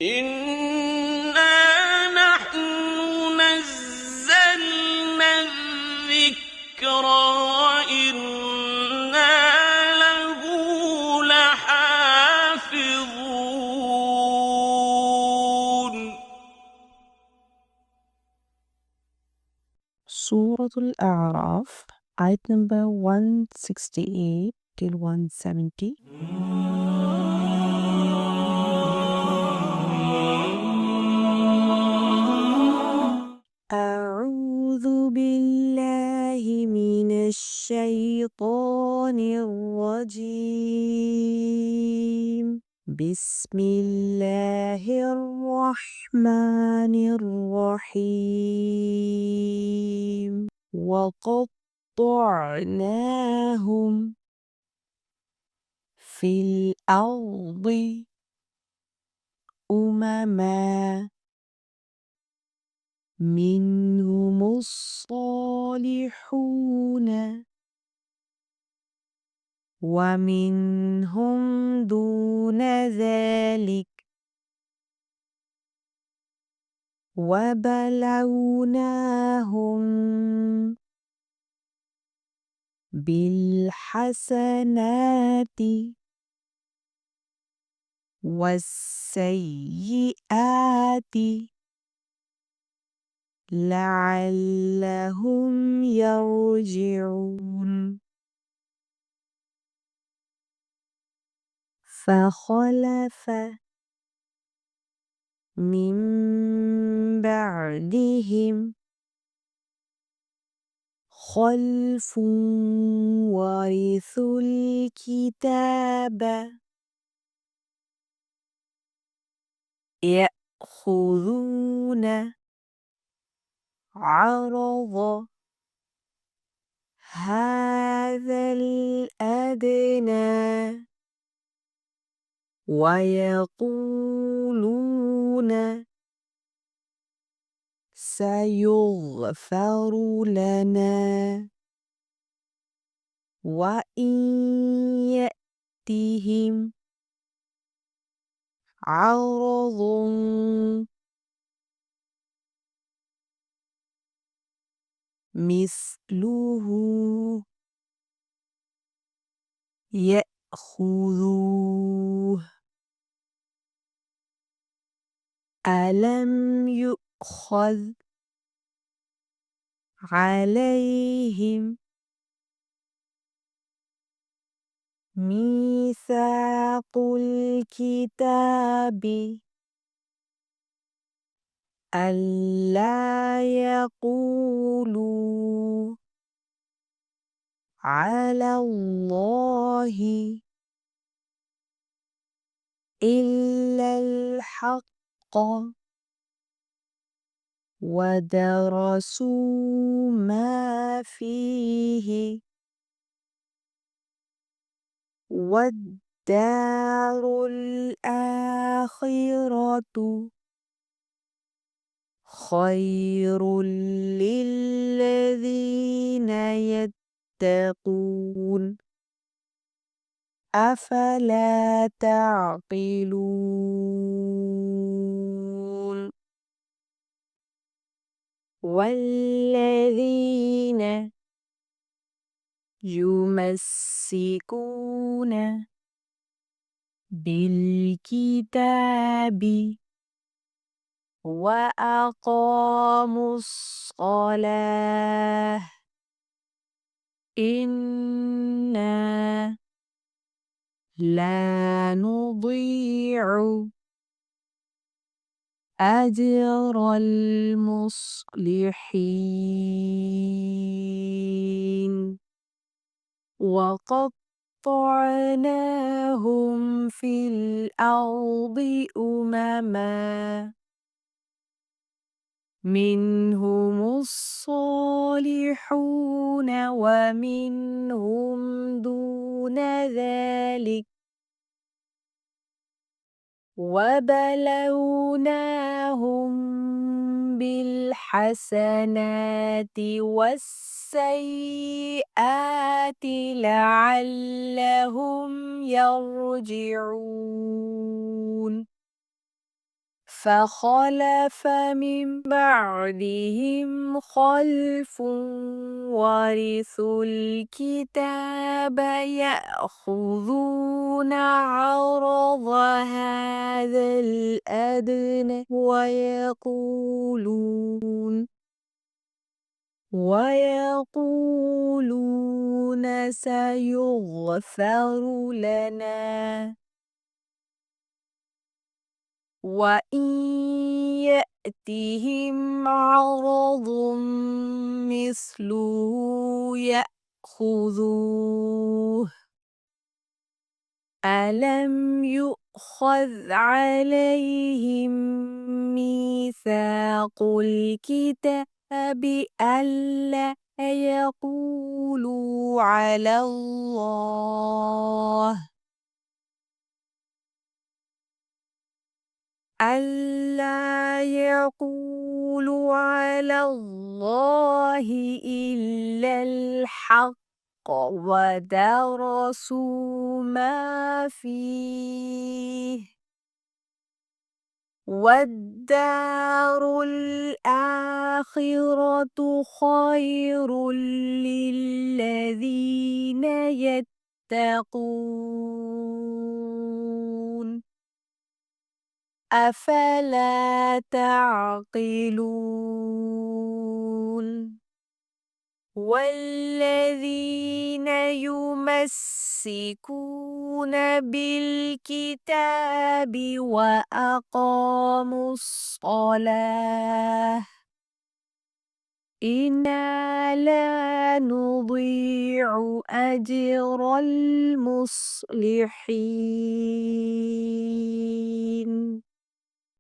إِنَّا نَحْنُ نَزَّلْنَا الذِّكْرَ وَإِنَّا لَهُ لَحَافِظُونَ. Surah Al-A'raf, ayat number 168 till 170. أعوذ بالله من الشيطان الرجيم. بسم الله الرحمن الرحيم. وقطعناهم في الأرض أمما منهم الصالحون ومنهم دون ذلك وبلوناهم بالحسنات والسيئات لعلهم يرجعون. فخلف من بعدهم خلف ورثوا الكتاب يأخذون عرض هذا الأدنى ويقولون سيغفر لنا وإن يأتهم عرض مثله يأخذوه. ألم يؤخذ عليهم ميثاق الكتاب ألا يقولوا على الله إلا الحق ودرسوا ما فيه والدار الآخرة خير للذين يتقون أفلا تعقلون. والذين يمسكون بالكتاب وأقاموا الصلاة إنا لا نضيع أجر المصلحين. وقطعناهم في الأرض أمما منهم الصالحون ومنهم دون ذلك وبلوناهم بالحسنات والسيئات لعلهم يرجعون. فخلف من بعدهم خلف ورثوا الكتاب يأخذون عرض هذا الأدنى ويقولون سيغفر لنا وإن يأتهم عرض مثله يأخذوه ألم يؤخذ عليهم ميثاق الكتاب ألا يقولوا على الله إلا الحق ودرسوا ما فيه والدار الآخرة خير للذين يتقون أفلا تعقلون والذين يمسكون بالكتاب وأقاموا الصلاة إنا لا نضيع أجر المصلحين